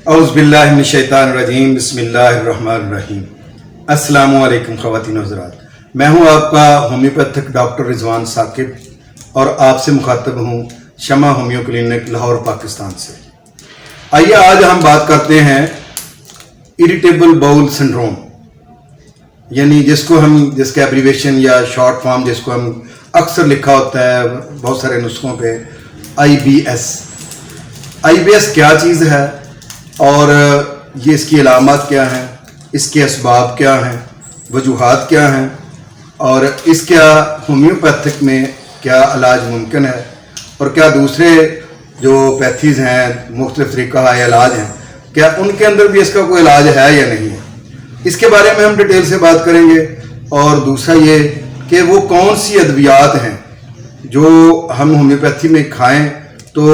औज़ुबिल्लाहिमिनश्शैतानिर्रजीम बिस्मिल्लाहिर्रहमानिर्रहीम। अस्सलामु अलैकुम ख़वातीन व हज़रात, मैं हूँ आपका होम्योपैथिक डॉक्टर रिजवान साकिब और आपसे मुखातब हूँ शमा होम्यो क्लिनिक लाहौर पाकिस्तान से। आइए आज हम बात करते हैं इरिटेबल बाउल सिंड्रोम, यानी जिसका एब्रीवेशन या शॉर्ट फॉर्म जिसको हम अक्सर लिखा होता है बहुत सारे नुस्खों पे IBS। IBS क्या चीज़ है और ये इसकी अलामत क्या हैं, इसके असबाब क्या हैं, वजूहात क्या हैं और इसका होम्योपैथिक में क्या इलाज मुमकिन है और क्या दूसरे जो पैथीज़ हैं मुख्तलिफ तरीक़ा इलाज हैं क्या उनके अंदर भी इसका कोई इलाज है या नहीं है, इसके बारे में हम डिटेल से बात करेंगे। और दूसरा ये कि वो कौन सी अद्वियात हैं जो हम होम्योपैथी में खाएं तो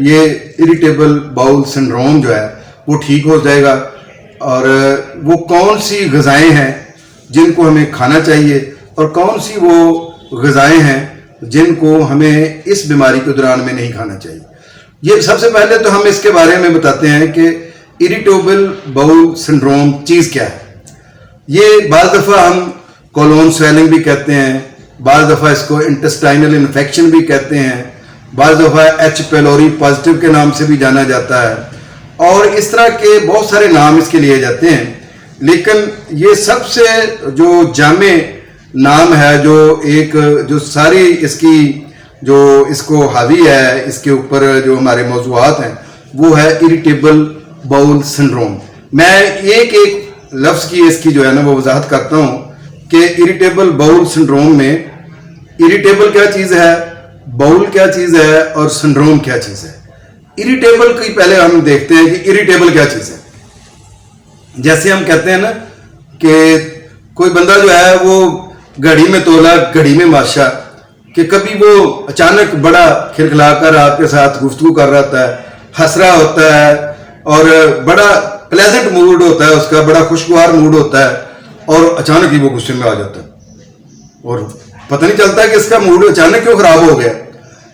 ये इरिटेबल बाउल सिंड्रोम जो है वो ठीक हो जाएगा, और वो कौन सी ग़िज़ाएँ हैं जिनको हमें खाना चाहिए और कौन सी वो ग़िज़ाएँ हैं जिनको हमें इस बीमारी के दौरान में नहीं खाना चाहिए। ये सबसे पहले तो हम इसके बारे में बताते हैं कि इरिटेबल बाउल सिंड्रोम चीज़ क्या है। ये बाज़ दफ़ा हम कोलोन स्वेलिंग भी कहते हैं, बाज़ दफ़ा इसको इंटेस्टाइनल इन्फेक्शन भी कहते हैं, बाज़ दफ़ा H पेलोरी पॉजिटिव के नाम से भी जाना जाता है और इस तरह के बहुत सारे नाम इसके लिए जाते हैं। लेकिन ये सबसे जो जामे नाम है जो सारी इसकी जो इसको हावी है, इसके ऊपर जो हमारे मौज़ूआत हैं वो है इरिटेबल बाउल सिंड्रोम। मैं एक एक लफ्ज़ की इसकी जो है ना वो वजाहत करता हूँ कि इरिटेबल बाउल सिंड्रोम में इरिटेबल क्या चीज़ है, बाउल क्या चीज़ है और सिंड्रोम क्या चीज़ है। इरिटेबल की पहले हम देखते हैं कि इरिटेबल क्या चीज़ है। जैसे हम कहते हैं ना कि कोई बंदा जो है वो घड़ी में तोला घड़ी में माशा, कि कभी वो अचानक बड़ा खिलखिलाकर आपके साथ गुफ्तगू कर रहा होता है, हंस रहा होता है और बड़ा प्लेजेंट मूड होता है उसका, बड़ा खुशगवार मूड होता है और अचानक ही वो गुस्से में आ जाता है और पता नहीं चलता कि इसका मूड अचानक क्यों खराब हो गया।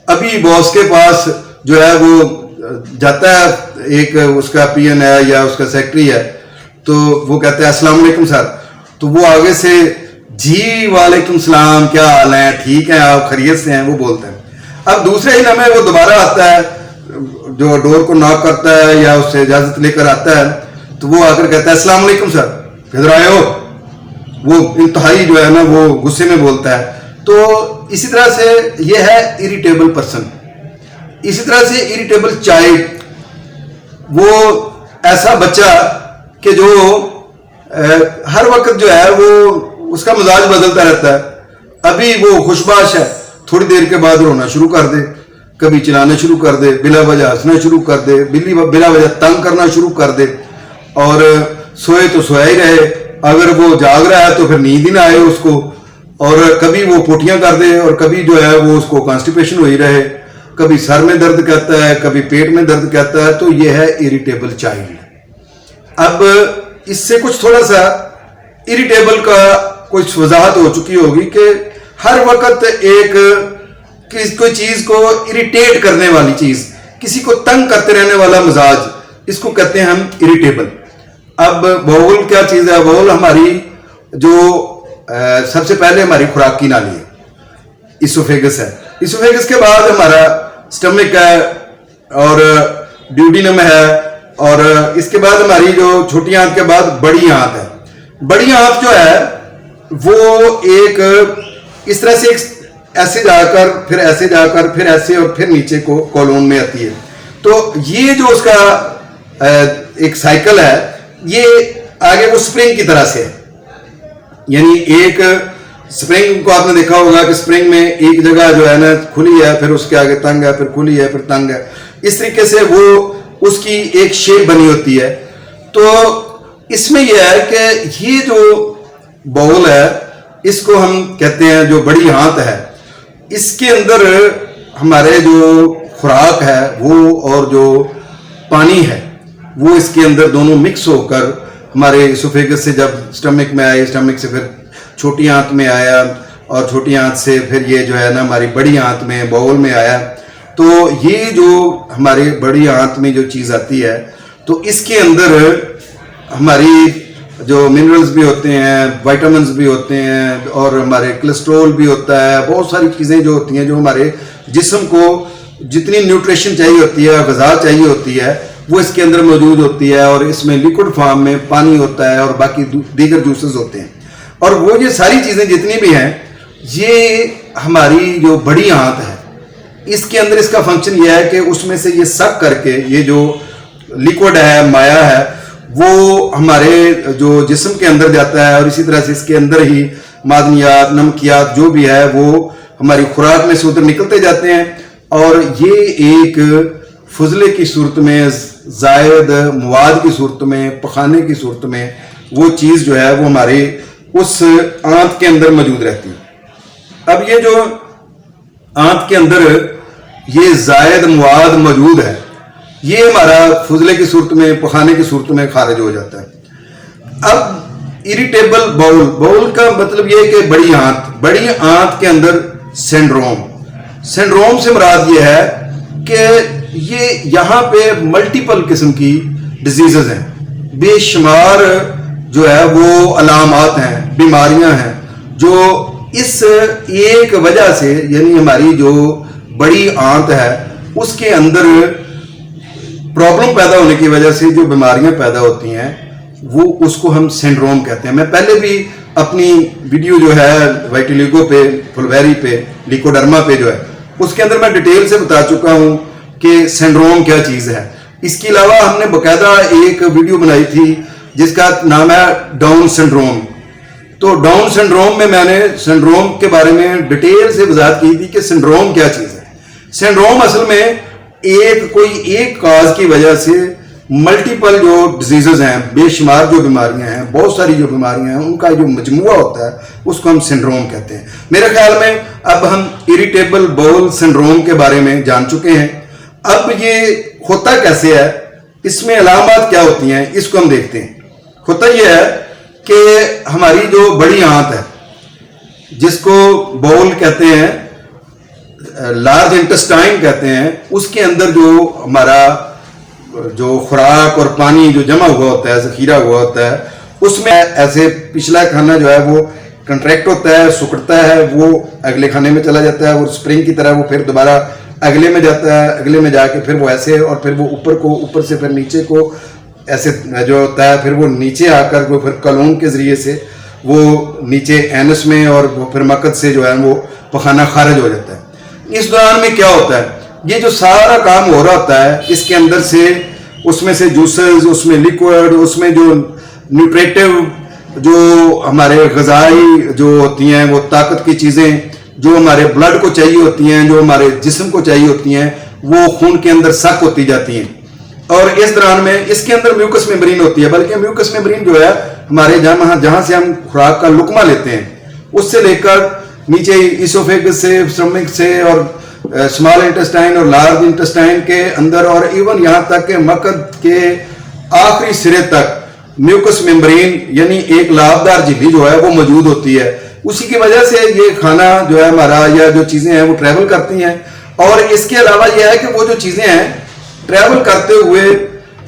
अभी बॉस के पास जो है वो जाता है, एक उसका PN है या उसका सेक्रेटरी है, तो वो कहते हैं अस्सलाम वालेकुम सर, तो वो आगे से जी वालेकुम सलाम, क्या हाल है, ठीक है आप खैरियत से हैं, वो बोलते हैं। अब दूसरे ही लम्हे वो दोबारा आता है, जो डोर को नॉक करता है या उससे इजाज़त लेकर आता है, तो वो आकर कहता है अस्सलाम वालेकुम सर, किधर आए हो। वो इंतहाई जो है ना वो गुस्से में बोलता है। तो इसी तरह से ये है इरिटेबल पर्सन। इसी तरह से इरिटेबल चाइल्ड, वो ऐसा बच्चा कि जो हर वक्त जो है वो उसका मिजाज बदलता रहता है। अभी वो खुशबाश है, थोड़ी देर के बाद रोना शुरू कर दे, कभी चिल्लाना शुरू कर दे, बिला वजह हंसना शुरू कर दे, बिला वजह तंग करना शुरू कर दे, और सोए तो सोया ही रहे, अगर वो जाग रहा है तो फिर नींद ही ना आए उसको, और कभी वो पोटियां कर दे और कभी जो है वो उसको कॉन्स्टिपेशन हो ही रहे, कभी सर में दर्द कहता है, कभी पेट में दर्द कहता है। तो ये है इरिटेबल चाइल्ड। अब इससे कुछ थोड़ा सा इरिटेबल का कुछ वजाहत हो चुकी होगी कि हर वक्त कोई चीज को इरिटेट करने वाली चीज, किसी को तंग करते रहने वाला मिजाज, इसको कहते हैं हम इरिटेबल। अब बाउल क्या चीज है, बाउल हमारी जो सबसे पहले हमारी खुराक की नाली है, इसोफेगस है। इसोफेगस के बाद हमारा स्टमक है और ड्यूडिनम है, और इसके बाद हमारी जो छोटी आंत के बाद बड़ी आंत है। बड़ी आंत जो है वो एक इस तरह से ऐसे जाकर फिर ऐसे जाकर फिर ऐसे और फिर नीचे को कॉलोन में आती है। तो ये जो उसका एक साइकिल है, ये आगे वो स्प्रिंग की तरह से है, यानी एक स्प्रिंग को आपने देखा होगा कि स्प्रिंग में एक जगह जो है ना खुली है, फिर उसके आगे तंग है, फिर खुली है, फिर तंग है, इस तरीके से वो उसकी एक शेप बनी होती है। तो इसमें यह है कि ये जो बाउल है इसको हम कहते हैं जो बड़ी आंत है, इसके अंदर हमारे जो खुराक है वो और जो पानी है वो इसके अंदर दोनों मिक्स होकर हमारे इसोफेगस से जब स्टमक में आए, स्टमक से फिर छोटी आंत में आया और छोटी आंत से फिर ये जो है ना हमारी बड़ी आंत में बाउल में आया। तो ये जो हमारे बड़ी आंत में जो चीज़ आती है तो इसके अंदर हमारी जो मिनरल्स भी होते हैं, विटामिन्स भी होते हैं, और हमारे कोलेस्ट्रॉल भी होता है, बहुत सारी चीज़ें जो होती हैं जो हमारे जिस्म को जितनी न्यूट्रिशन चाहिए होती है, ग़िज़ा चाहिए होती है, वो इसके अंदर मौजूद होती है। और इसमें लिक्विड फॉर्म में पानी होता है और बाकी दीगर जूसेस होते हैं। और वो ये सारी चीज़ें जितनी भी हैं, ये हमारी जो बड़ी आंत है, इसके अंदर इसका फंक्शन ये है कि उसमें से ये सक करके ये जो लिक्विड है, माया है, वो हमारे जो जिस्म के अंदर जाता है। और इसी तरह से इसके अंदर ही मादनियात, नमकियात जो भी है वो हमारी खुराक में से उधर निकलते जाते हैं। और ये एक फजले की सूरत में, जायद मवाद की सूरत में, पखाने की सूरत में वो चीज़ जो है वो हमारे उस आंत के अंदर मौजूद रहती है। अब ये जो आंत के अंदर ये जायद मवाद मौजूद है, ये हमारा फजले की सूरत में, पखाने की सूरत में खारिज हो जाता है। अब इरिटेबल बाउल, बाउल का मतलब ये है कि बड़ी आंत के अंदर सिंड्रोम से मुराद ये है कि ये यहाँ पे मल्टीपल किस्म की डिजीजेज हैं, बेशुमार जो है वो अलामात हैं, बीमारियां हैं, जो इस एक वजह से, यानी हमारी जो बड़ी आंत है उसके अंदर प्रॉब्लम पैदा होने की वजह से जो बीमारियां पैदा होती हैं, वो उसको हम सिंड्रोम कहते हैं। मैं पहले भी अपनी वीडियो जो है वाइटिलिगो पे, फुलवेरी पे, लिकोडर्मा पे जो है, उसके अंदर मैं डिटेल से बता चुका हूं कि सिंड्रोम क्या चीज़ है। इसके अलावा हमने बाकायदा एक वीडियो बनाई थी जिसका नाम है डाउन सिंड्रोम। तो डाउन सिंड्रोम में मैंने सिंड्रोम के बारे में डिटेल से वजाहत की थी कि सिंड्रोम क्या चीज़ है। सिंड्रोम असल में कोई एक काज की वजह से मल्टीपल जो डिजीजेज हैं, बेशुमार जो बीमारियां हैं, बहुत सारी जो बीमारियां हैं, उनका जो मजमुआ होता है उसको हम सिंड्रोम कहते हैं। मेरे ख्याल में अब हम इरिटेबल बाउल सिंड्रोम के बारे में जान चुके हैं। अब ये होता कैसे है, इसमें अलामत क्या होती हैं, इसको हम देखते हैं। होता यह है कि हमारी जो बड़ी आंत है, जिसको बाउल कहते हैं, लार्ज इंटेस्टाइन कहते हैं, उसके अंदर जो हमारा जो खुराक और पानी जो जमा हुआ होता है, जखीरा हुआ होता है, उसमें ऐसे पिछला खाना जो है वो कंट्रैक्ट होता है, सुकड़ता है, वो अगले खाने में चला जाता है, और स्प्रिंग की तरह वो फिर दोबारा अगले में जाता है, अगले में जाके फिर वो ऐसे, और फिर वो ऊपर से फिर नीचे को ऐसे जो होता है, फिर वो नीचे आकर वो फिर कलून के जरिए से वो नीचे एनस में और वो फिर मकद से जो है वो पखाना खारिज हो जाता है। इस दौरान में क्या होता है, ये जो सारा काम हो रहा होता है, इसके अंदर से उसमें से जूसेस, उसमें लिक्विड, उसमें जो न्यूट्रिटिव जो हमारे ग़िज़ाई जो होती हैं, वो ताकत की चीज़ें जो हमारे ब्लड को चाहिए होती हैं, जो हमारे जिस्म को चाहिए होती हैं, वो खून के अंदर सक होती जाती हैं। और इस दौरान में इसके अंदर म्यूकस मेम्ब्रेन होती है, बल्कि म्यूकस मेम्ब्रेन जो है हमारे जहाँ से हम खुराक का लुकमा लेते हैं, उससे लेकर नीचे इसोफेगस से, स्टमक से, और स्मॉल इंटेस्टाइन और लार्ज इंटेस्टाइन के अंदर, और इवन यहाँ तक के मकद के आखिरी सिरे तक म्यूकस मेम्ब्रेन यानी एक लाभदार झिल्ली जो है वो मौजूद होती है। उसी की वजह से ये खाना जो है हमारा, या जो चीज़ें हैं वो ट्रैवल करती हैं। और इसके अलावा यह है कि वो जो चीज़ें हैं ट्रैवल करते हुए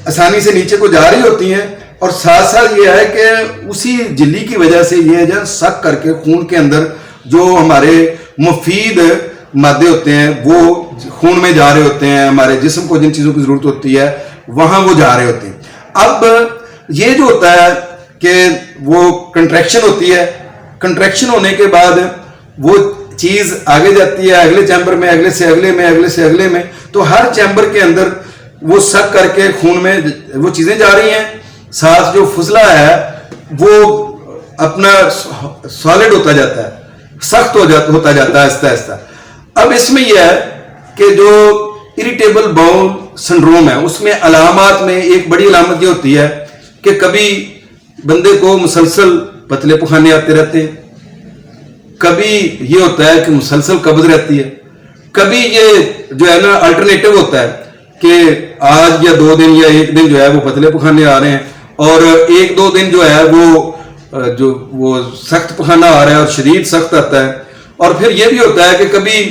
आसानी से नीचे को जा रही होती हैं, और साथ साथ ये है कि उसी झिल्ली की वजह से ये जो सक करके खून के अंदर जो हमारे मुफीद मादे होते हैं वो खून में जा रहे होते हैं, हमारे जिस्म को जिन चीज़ों की ज़रूरत होती है वहाँ वो जा रहे होते हैं। अब ये जो होता है कि वो कंट्रैक्शन होती है, कंट्रैक्शन होने के बाद वो चीज़ आगे जाती है अगले चैम्बर में, अगले से अगले में, अगले से अगले में, तो हर चैम्बर के अंदर वो सक करके खून में वो चीज़ें जा रही हैं। साथ जो फुजला है वो अपना सॉलिड होता जाता है, सख्त होता जाता है आहिस्ता आहिस्ता। अब इसमें यह है कि जो इरिटेबल बाउल सिंड्रोम है, उसमें अलामात में एक बड़ी अलामत ये होती है कि कभी बंदे को मुसलसल पतले पखाने आते रहते हैं, कभी ये होता है कि मुसलसल कब्ज रहती है, कभी ये जो है ना अल्टरनेटिव होता है कि आज या 2 दिन या 1 दिन जो है वो पतले पखाने आ रहे हैं, और 1-2 दिन जो है वो सख्त पखाना आ रहा है और शदीद सख्त आता है। और फिर ये भी होता है कि कभी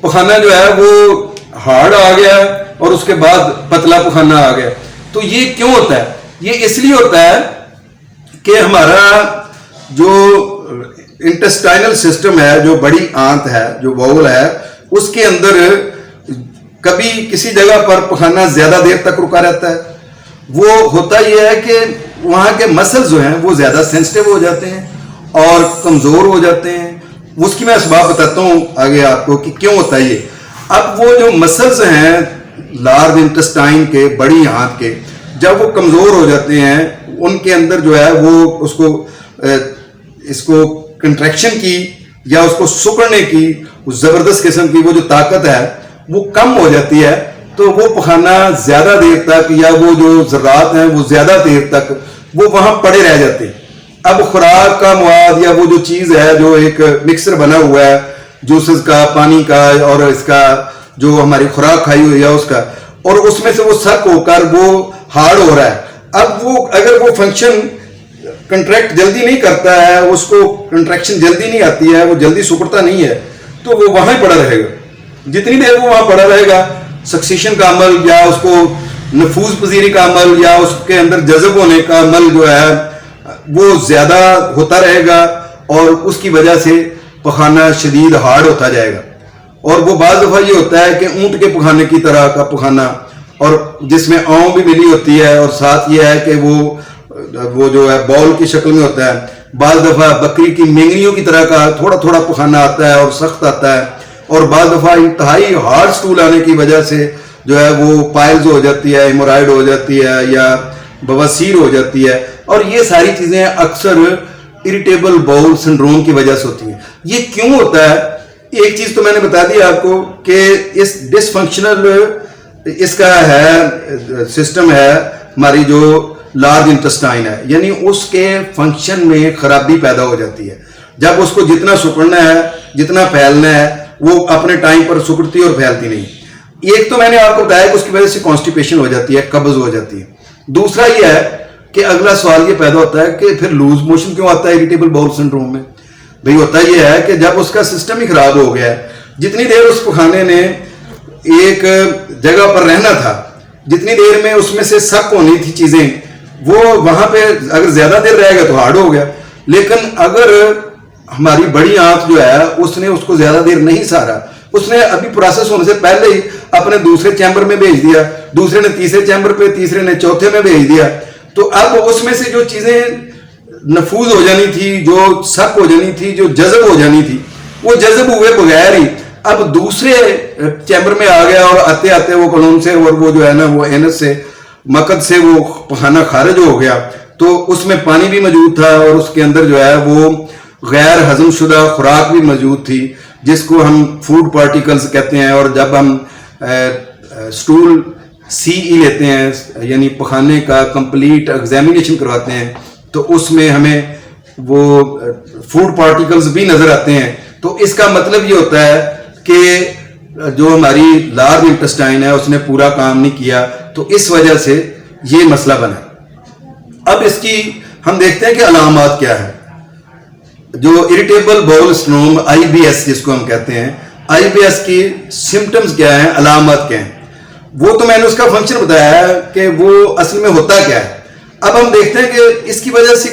पखाना जो है वो हार्ड आ गया और उसके बाद पतला पखाना आ गया। तो ये क्यों होता है? ये इसलिए होता है कि हमारा जो इंटेस्टाइनल सिस्टम है, जो बड़ी आंत है, जो बाउल है, उसके अंदर कभी किसी जगह पर पखाना ज्यादा देर तक रुका रहता है। वो होता यह है कि वहां के मसल्स जो हैं वो ज्यादा सेंसिटिव हो जाते हैं और कमजोर हो जाते हैं। उसकी मैं असबाब बताता हूं आगे आपको कि क्यों होता है ये। अब वो जो मसल्स हैं लार्ज इंटेस्टाइन के, बड़ी आंत के, जब वो कमजोर हो जाते हैं, उनके अंदर जो है वो उसको इसको कंट्रैक्शन की या उसको सुकड़ने की जबरदस्त किस्म की वो जो ताकत है वो कम हो जाती है, तो वो पखाना ज्यादा देर तक या वो जो ज़रात हैं वो ज्यादा देर तक वो वहां पड़े रह जाते हैं। अब खुराक का मवाद या वो जो चीज है, जो एक मिक्सर बना हुआ है जूसेस का, पानी का और इसका जो हमारी खुराक खाई हुई है उसका, और उसमें से वो सक होकर वो हार्ड हो रहा है। अब वो अगर वो फंक्शन कंट्रैक्ट जल्दी नहीं करता है, उसको कंट्रैक्शन जल्दी नहीं आती है, वो जल्दी सुकड़ता नहीं है, तो वो वहां ही पड़ा रहेगा। जितनी देर वो वहां पड़ा रहेगा, सक्सेशन का अमल या उसको नफूज पजीरी का अमल या उसके अंदर जज़ब होने का अमल जो है वो ज्यादा होता रहेगा और उसकी वजह से पखाना शदीद हार्ड होता जाएगा। और वो बाज़ दफा ये होता है कि ऊंट के पखाने की तरह का पखाना, और जिसमें आँव भी मिली होती है, और साथ ये है कि वो जो है बॉल की शक्ल में होता है। बाज़ दफा बकरी की मेंगनियों की तरह का थोड़ा थोड़ा पखाना आता है और सख्त आता है, और बाज़ दफा इंतहाई हार्ड स्टूल आने की वजह से जो है वो पाइल्स हो जाती है, हेमोराइड हो जाती है या बवासीर हो जाती है। और ये सारी चीजें अक्सर इरिटेबल बाउल सिंड्रोम की वजह से होती हैं। ये क्यों होता है? एक चीज तो मैंने बता दी आपको कि इस डिसफंक्शनल इसका है सिस्टम है, हमारी जो लार्ज इंटेस्टाइन है, यानी उसके फंक्शन में खराबी पैदा हो जाती है। जब उसको जितना सुकड़ना है, जितना फैलना है, वो अपने टाइम पर सुकड़ती और फैलती नहीं। एक तो मैंने आपको बताया कि उसकी वजह से कॉन्स्टिपेशन हो जाती है, कब्ज हो जाती है। दूसरा ये है कि अगला सवाल ये पैदा होता है कि फिर लूज मोशन क्यों आता है इरिटेबल बाउल सिंड्रोम में? भाई होता ये है कि जब उसका सिस्टम ही खराब हो गया है, जितनी देर उस पखाने ने एक जगह पर रहना था, जितनी देर में उसमें से सक होनी थी चीजें, वो वहां पे अगर ज्यादा देर रहेगा तो हार्ड हो गया। लेकिन अगर हमारी बड़ी आंत जो है उसने उसको ज्यादा देर नहीं सारा, उसने अभी प्रोसेस होने से पहले ही अपने दूसरे चैम्बर में भेज दिया, दूसरे ने तीसरे चैम्बर पे, तीसरे ने चौथे में भेज दिया, तो अब उसमें से जो चीजें नफूज हो जानी थी, जो सक हो जानी थी, जो जज़ब हो जानी थी, वो जज़ब हुए बगैर ही अब दूसरे चैम्बर में आ गया, और आते आते वो कॉलोन से और वो जो है ना वो एनस से, मकद से वो पखाना खारिज हो गया। तो उसमें पानी भी मौजूद था और उसके अंदर जो है वो गैर हजम शुदा खुराक भी मौजूद थी, जिसको हम फूड पार्टिकल्स कहते हैं। और जब हम स्टूल CE लेते हैं, यानी पखाने का कंप्लीट एग्जामिनेशन करवाते हैं, तो उसमें हमें वो फूड पार्टिकल्स भी नजर आते हैं। तो इसका मतलब ये होता है कि जो हमारी लार्ज इंटेस्टाइन है उसने पूरा काम नहीं किया, तो इस वजह से ये मसला बना। अब इसकी हम देखते हैं कि अलामात क्या है। जो इरिटेबल बाउल सिंड्रोम IBS जिसको हम कहते हैं, IBS की सिम्टम्स क्या हैं, अलामत क्या हैं, वो तो मैंने उसका फंक्शन बताया है कि वो असल में होता क्या है। अब हम देखते हैं कि इसकी वजह से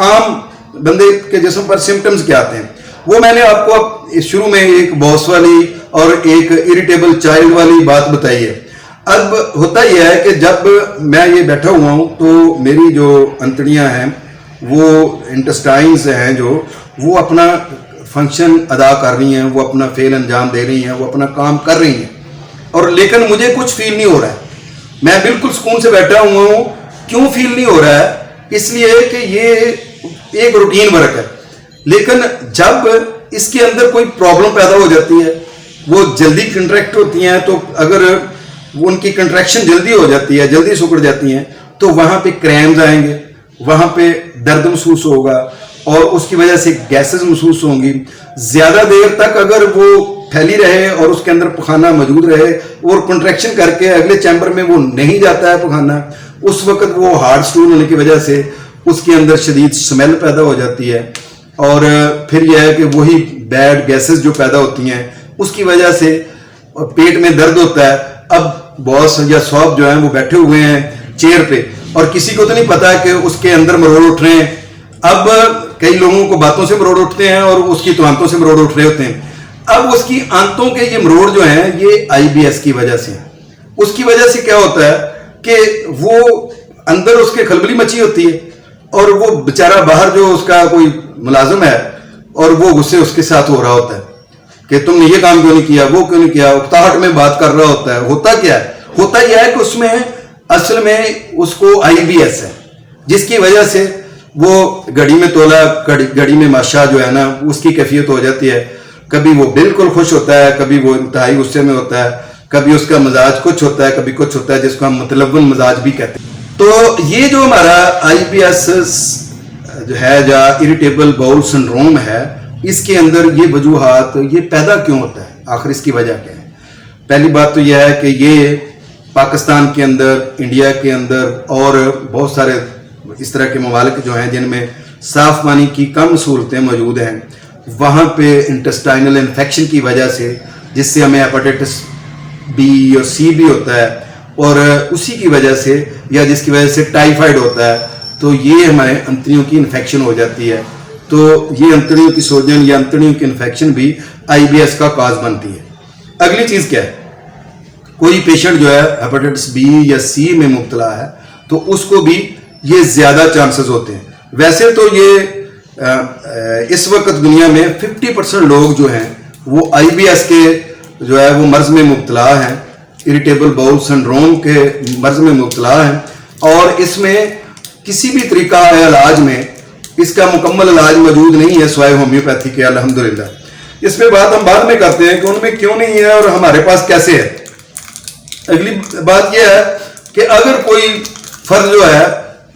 आम बंदे के जिस्म पर सिम्टम्स क्या आते हैं। वो मैंने आपको शुरू में एक बॉस वाली और एक इरिटेबल चाइल्ड वाली बात बताई है। अब होता यह है कि जब मैं ये बैठा हुआ हूं तो मेरी जो अंतड़ियां हैं, वो इंटेस्टाइन्स हैं, जो वो अपना फंक्शन अदा कर रही हैं, वो अपना फेल अंजाम दे रही हैं, वो अपना काम कर रही हैं, और लेकिन मुझे कुछ फील नहीं हो रहा है। मैं बिल्कुल सुकून से बैठा हुआ हूं। क्यों फील नहीं हो रहा है? इसलिए कि ये एक रूटीन वर्क है, लेकिन जब इसके अंदर कोई प्रॉब्लम पैदा हो जाती है, वो जल्दी कंट्रैक्ट होती हैं, तो अगर उनकी कंट्रैक्शन जल्दी हो जाती है, जल्दी सिकुड़ जाती हैं, तो वहां पे क्रैम्स आएंगे, वहां पे दर्द महसूस होगा और उसकी वजह से गैसेस महसूस होंगी। ज्यादा देर तक अगर वो फैली रहे और उसके अंदर पखाना मौजूद रहे और कंट्रैक्शन करके अगले चैम्बर में वो नहीं जाता है पखाना, उस वक्त वो हार्ड स्टूल होने की वजह से उसके अंदर शदीद स्मेल पैदा हो जाती है, और फिर यह है कि वही बैड गैसेस जो पैदा होती हैं उसकी वजह से पेट में दर्द होता है। अब बॉस या सॉब जो है वो बैठे हुए हैं, चेयर पे, और किसी को तो नहीं पता कि उसके अंदर मरोड़ उठ रहे हैं। अब कई लोगों को बातों से मरोड़ उठते हैं और उसकी तो आंतों से मरोड़ उठ रहे होते हैं। अब उसकी आंतों के ये मरोड़ जो हैं ये आईबीएस की वजह से। उसकी वजह से क्या होता है कि वो अंदर उसके खलबली मची होती है और वो बेचारा बाहर जो उसका कोई मुलाजिम है और वो गुस्से उसके साथ हो रहा होता है कि तुमने ये काम क्यों नहीं किया, वो क्यों नहीं किया, उकताहट में बात कर रहा होता है। होता क्या है, होता यह है कि उसमें असल में उसको आईबीएस है, जिसकी वजह से वो घड़ी में तोला घड़ी में माशा जो है ना उसकी कैफियत हो जाती है। कभी वो बिल्कुल खुश होता है, कभी वो इंतहाई गुस्से में होता है, कभी उसका मजाज कुछ होता है, कभी कुछ होता है, जिसको हम मुतलव्वन मजाज भी कहते हैं। तो ये जो हमारा आईबीएस जो है या इरिटेबल बाउल सिंड्रोम है, इसके अंदर ये वजूहात ये पैदा क्यों होता है, आखिर इसकी वजह क्या है। पहली बात तो यह है कि ये पाकिस्तान के अंदर, इंडिया के अंदर और बहुत सारे इस तरह के ममालिक जो हैं जिनमें साफ पानी की कम सहूलतें मौजूद हैं, वहाँ पे इंटेस्टाइनल इन्फेक्शन की वजह से, जिससे हमें हेपेटाइटिस बी और सी भी होता है, और उसी की वजह से या जिसकी वजह से टाइफाइड होता है, तो ये हमारे अंतड़ियों की इन्फेक्शन हो जाती है। तो ये अंतड़ियों की सूजन या अंतड़ियों की इन्फेक्शन भी आईबीएस का काज बनती है। अगली चीज़ क्या है, कोई पेशेंट जो है हेपेटाइटिस बी या सी में मुब्तला है तो उसको भी ये ज़्यादा चांसेस होते हैं। वैसे तो ये इस वक्त दुनिया में 50% लोग जो हैं वो आईबीएस के जो है वो मर्ज में मुब्तला हैं, इरिटेबल बाउल सिंड्रोम के मर्ज में मुब्तला हैं, और इसमें किसी भी तरीका इलाज में इसका मुकम्मल इलाज मौजूद नहीं है सिवाय होम्योपैथी के, अल्हम्दुलिल्लाह। इस पे बात हम बाद में करते हैं कि उनमें क्यों नहीं है और हमारे पास कैसे है। अगली बात यह है कि अगर कोई फर्द जो है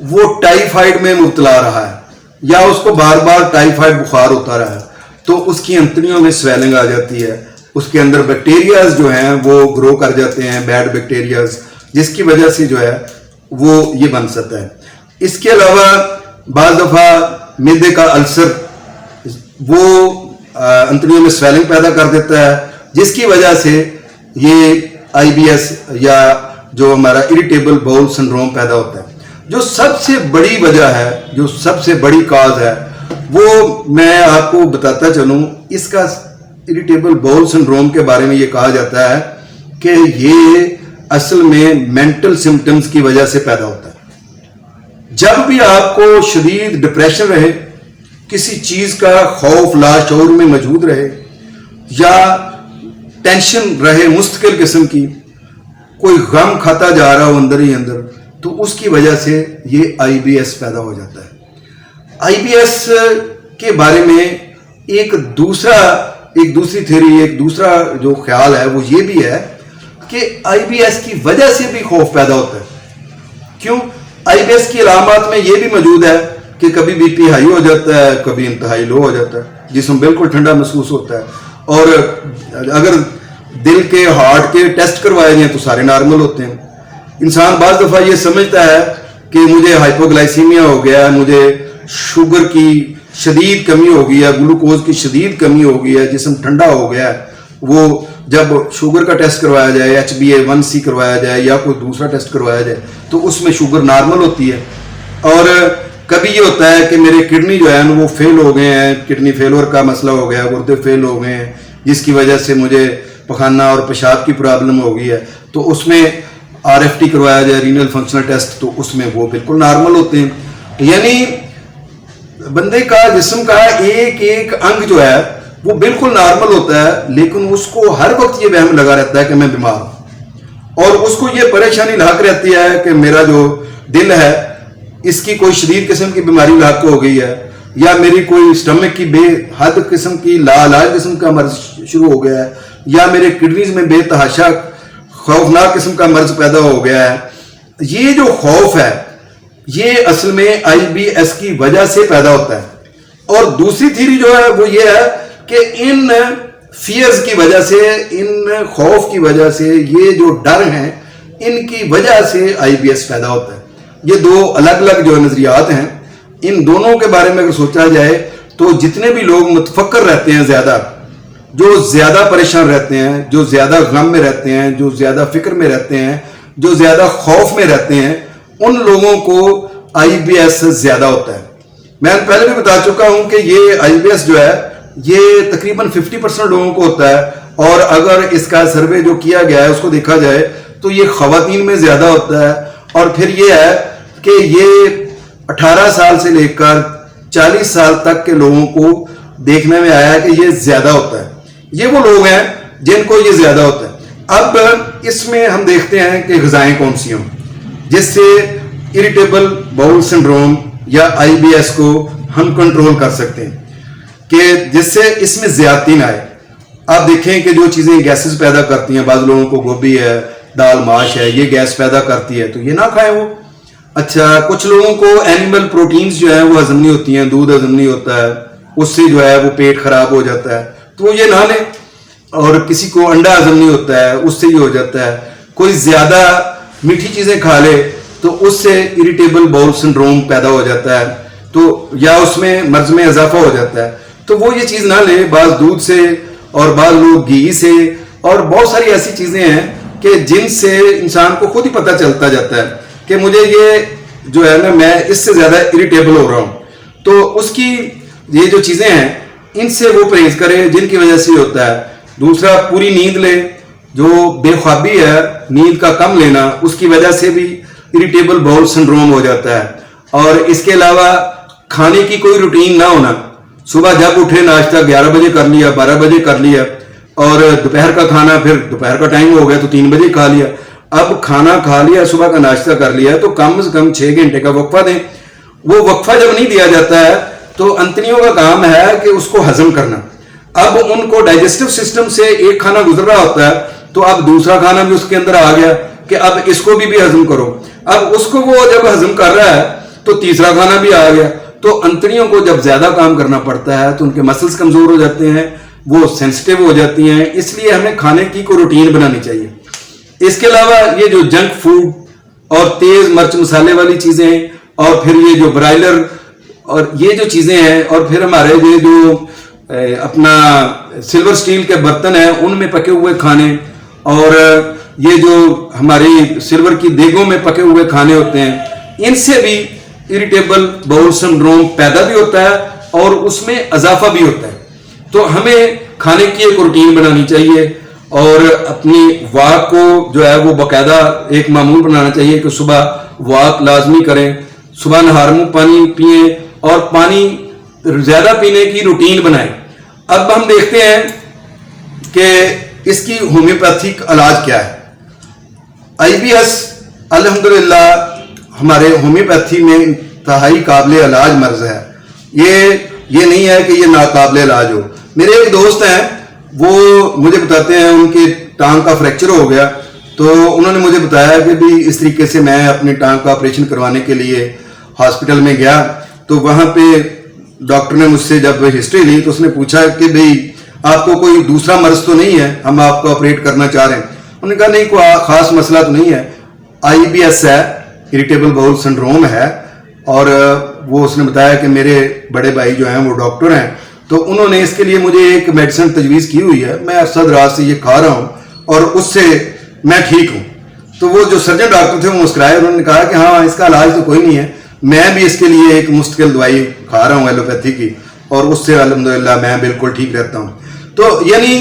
वो टाइफाइड में मुब्तला रहा है या उसको बार बार टाइफाइड बुखार होता रहा है, तो उसकी अंतड़ियों में स्वेलिंग आ जाती है, उसके अंदर बैक्टीरियाज जो हैं वो ग्रो कर जाते हैं, बैड बैक्टीरियाज, जिसकी वजह से जो है वो ये बन सकता है। इसके अलावा बाज़ दफ़ा मैदे का अल्सर वो अंतड़ियों में स्वेलिंग पैदा कर देता है, जिसकी वजह से ये आईबीएस या जो हमारा इरिटेबल बाउल सिंड्रोम पैदा होता है। जो सबसे बड़ी वजह है, जो सबसे बड़ी काज है, वो मैं आपको बताता चलूं। इसका इरिटेबल बाउल सिंड्रोम के बारे में ये कहा जाता है कि ये असल में मेंटल सिम्टम्स की वजह से पैदा होता है। जब भी आपको शदीद डिप्रेशन रहे, किसी चीज का खौफ लाशऊर में मौजूद रहे, या टेंशन रहे मुस्तकिल किस्म की, कोई गम खाता जा रहा हो अंदर ही अंदर, तो उसकी वजह से ये आईबीएस पैदा हो जाता है। आईबीएस के बारे में एक दूसरी थ्योरी, एक दूसरा जो ख्याल है वो ये भी है कि आईबीएस की वजह से भी खौफ पैदा होता है। क्यों? आईबीएस की अलामत में ये भी मौजूद है कि कभी बीपी हाई हो जाता है, कभी इंतहाई लो हो जाता है, जिस्म बिल्कुल ठंडा महसूस होता है, और अगर दिल के हार्ट के टेस्ट करवाए जाए तो सारे नॉर्मल होते हैं। इंसान बाज़ दफ़ा ये समझता है कि मुझे हाइपोग्लाइसीमिया हो गया, मुझे शुगर की शदीद कमी हो गई है, ग्लूकोज की शदीद कमी हो गई है, जिस्म ठंडा हो गया है। वो जब शुगर का टेस्ट करवाया जाए, HbA1c करवाया जाए या कोई दूसरा टेस्ट करवाया जाए, तो उसमें शुगर नॉर्मल होती है। और कभी ये होता है कि मेरे किडनी जो है ना वो फेल हो गए हैं, किडनी फेलियर का मसला हो गया, गुर्दे फेल हो गए हैं, जिसकी वजह से मुझे पखाना और पेशाब की प्रॉब्लम हो गई है, तो उसमें RFT करवाया जाए, रीनल फंक्शनल टेस्ट, तो उसमें वो बिल्कुल नॉर्मल होते हैं। यानी बंदे का जिस्म का एक एक अंग जो है वो बिल्कुल नॉर्मल होता है, लेकिन उसको हर वक्त ये वहम लगा रहता है कि मैं बीमार हूं, और उसको ये परेशानी लाक रहती है कि मेरा जो दिल है इसकी कोई शदीद किस्म की बीमारी लाक हो गई है, या मेरी कोई स्टमक की बेहद किस्म की लाइलाज किस्म का मर्ज शुरू हो गया है, या मेरे किडनीज में बेतहाशा खौफनाक किस्म का मर्ज पैदा हो गया है। ये जो खौफ है ये असल में आईबीएस की वजह से पैदा होता है। और दूसरी थ्योरी जो है वो ये है कि इन फियर्स की वजह से, इन खौफ की वजह से, ये जो डर हैं इनकी वजह से आईबीएस पैदा होता है। ये दो अलग अलग जो नजरियात हैं, इन दोनों के बारे में अगर सोचा जाए तो जितने भी लोग मुतफक्कर रहते हैं, ज्यादा जो ज्यादा परेशान रहते हैं, जो ज्यादा गम में रहते हैं, जो ज्यादा फिक्र में रहते हैं, जो ज्यादा खौफ में रहते हैं, उन लोगों को IBS ज्यादा होता है। मैं पहले भी बता चुका हूं कि ये IBS जो है ये तकरीबन 50% लोगों को होता है, और अगर इसका सर्वे जो किया गया है उसको देखा जाए तो ये खवातीन में ज्यादा होता है। और फिर ये है कि ये 18 साल से लेकर 40 साल तक के लोगों को देखने में आया है कि ये ज्यादा होता है। ये वो लोग हैं जिनको ये ज्यादा होता है। अब इसमें हम देखते हैं कि ग़िज़ाएं कौन सी हों जिससे इरिटेबल बाउल सिंड्रोम या IBS को हम कंट्रोल कर सकते हैं, कि जिससे इसमें ज्यादती ना आए। आप देखें कि जो चीजें गैसेस पैदा करती हैं, बाज़ लोगों को गोभी है, दाल माश है, ये गैस पैदा करती है तो ये ना खाएं वो। अच्छा, कुछ लोगों को एनिमल प्रोटीन्स जो है वो हजम नहीं होती हैं, दूध हजम नहीं होता है, उससे जो है वो पेट खराब हो जाता है तो वो ये ना लें। और किसी को अंडा हजम नहीं होता है, उससे ये हो जाता है। कोई ज्यादा मीठी चीजें खा ले तो उससे इरिटेबल बाउल सिंड्रोम पैदा हो जाता है, तो या उसमें मर्ज में इजाफा हो जाता है, तो वो ये चीज ना ले। बाज दूध से और बाज लोग घी से, और बहुत सारी ऐसी चीजें हैं कि जिनसे इंसान को खुद ही पता चलता जाता है कि मुझे ये जो है ना, मैं इससे ज्यादा इरिटेबल हो रहा हूं। तो उसकी ये जो चीजें हैं इनसे वो परहेज करे जिनकी वजह से होता है। दूसरा, पूरी नींद ले। जो बेख्वाबी है, नींद का कम लेना, उसकी वजह से भी इरिटेबल बाउल सिंड्रोम हो जाता है। और इसके अलावा खाने की कोई रूटीन ना होना। सुबह जब उठे नाश्ता 11 बजे कर लिया, 12 बजे कर लिया, और दोपहर का खाना फिर दोपहर का टाइम हो गया तो 3 बजे खा लिया। अब खाना खा लिया, सुबह का नाश्ता कर लिया, तो कम से कम 6 घंटे का वक्फा दें। वो वक्फा जब नहीं दिया जाता है तो अंतड़ियों का काम है कि उसको हजम करना। अब उनको डाइजेस्टिव सिस्टम से एक खाना गुजर रहा होता है तो अब दूसरा खाना भी उसके अंदर आ गया कि अब इसको भी हजम करो। अब उसको वो जब हजम कर रहा है तो तीसरा खाना भी आ गया। तो अंतड़ियों को जब ज्यादा काम करना पड़ता है तो उनके मसल्स कमजोर हो जाते हैं, वो सेंसिटिव हो जाती हैं। इसलिए हमें खाने की कोई रूटीन बनानी चाहिए। इसके अलावा ये जो जंक फूड और तेज मिर्च मसाले वाली चीजें, और फिर ये जो ब्रायलर और ये जो चीजें हैं, और फिर हमारे ये जो अपना सिल्वर स्टील के बर्तन हैं उनमें पके हुए खाने, और ये जो हमारी सिल्वर की देगों में पके हुए खाने होते हैं, इनसे भी इरिटेबल बाउल सिंड्रोम पैदा भी होता है और उसमें इजाफा भी होता है। तो हमें खाने की एक रूटीन बनानी चाहिए और अपनी वॉक को जो है वो बाकायदा एक मामूल बनाना चाहिए कि सुबह वॉक लाजमी करें, सुबह नहार मुंह पानी पिए और पानी ज्यादा पीने की रूटीन बनाएं। अब हम देखते हैं कि इसकी होम्योपैथिक इलाज क्या है। IBS अल्हम्दुलिल्लाह हमारे होम्योपैथी में इंतहाई काबिल इलाज मर्ज है। ये नहीं है कि ये नाकाबिल इलाज हो। मेरे एक दोस्त हैं, वो मुझे बताते हैं उनकी टांग का फ्रैक्चर हो गया, तो उन्होंने मुझे बताया कि भी इस तरीके से मैं अपनी टांग का ऑपरेशन करवाने के लिए हॉस्पिटल में गया। तो वहां पे डॉक्टर ने मुझसे जब हिस्ट्री ली तो उसने पूछा कि भाई आपको कोई दूसरा मर्ज तो नहीं है, हम आपको ऑपरेट करना चाह रहे हैं। उन्होंने कहा नहीं, कोई खास मसला तो नहीं है, IBS है, इरिटेबल बाउल सिंड्रोम है। और वो उसने बताया कि मेरे बड़े भाई जो हैं वो डॉक्टर हैं, तो उन्होंने इसके लिए मुझे एक मेडिसिन तजवीज़ की हुई है, मैं अरसद रात से ये खा रहा हूँ और उससे मैं ठीक हूँ। तो वो जो सर्जन डॉक्टर थे वो मुस्कुराए, उन्होंने कहा कि हाँ इसका इलाज तो कोई नहीं है, मैं भी इसके लिए एक मुस्तकिल दवाई खा रहा हूँ एलोपैथी की, और उससे अल्हम्दुलिल्लाह मैं बिल्कुल ठीक रहता हूँ। तो यानी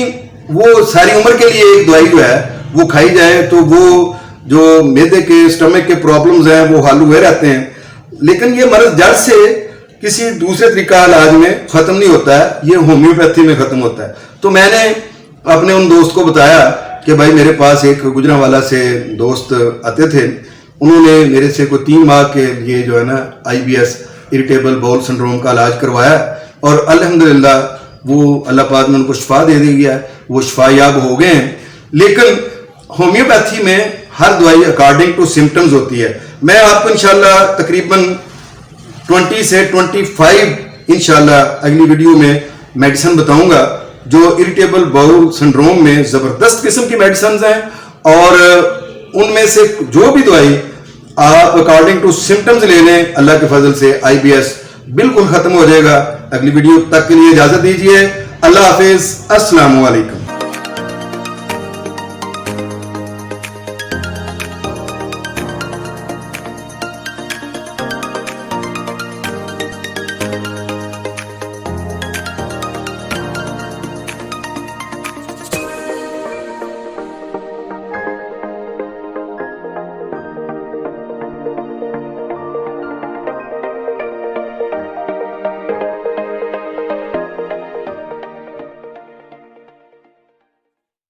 वो सारी उम्र के लिए एक दवाई जो है वो खाई जाए तो वो जो मैदे के स्टमक के प्रॉब्लम्स हैं वो हल हुए रहते हैं। लेकिन ये मर्ज जड़ से किसी दूसरे तरीका इलाज में खत्म नहीं होता है, ये होम्योपैथी में खत्म होता है। तो मैंने अपने उन दोस्त को बताया कि भाई मेरे पास एक गुजरांवाला से दोस्त आते थे, उन्होंने मेरे से कोई 3 माह के लिए जो है ना IBS इरिटेबल बाउल सिंड्रोम का इलाज करवाया और अल्हम्दुलिल्लाह वो अल्लाह पाक ने उनको शिफा दे दिया है, वो शिफायाब हो गए हैं। लेकिन होम्योपैथी में हर दवाई अकॉर्डिंग टू सिम्टम्स होती है। मैं आपको इंशाल्लाह तकरीबन 20 से 25 इंशाल्लाह अगली वीडियो में मेडिसिन बताऊंगा जो इरिटेबल बाउल सिंड्रोम में जबरदस्त किस्म की मेडिसिन हैं, और उनमें से जो भी दवाई आप अकॉर्डिंग टू सिम्टम्स ले लें, अल्लाह के फजल से IBS बिल्कुल खत्म हो जाएगा। अगली वीडियो तक के लिए इजाजत दीजिए। अल्लाह हाफिज, अस्सलामु अलैकुम।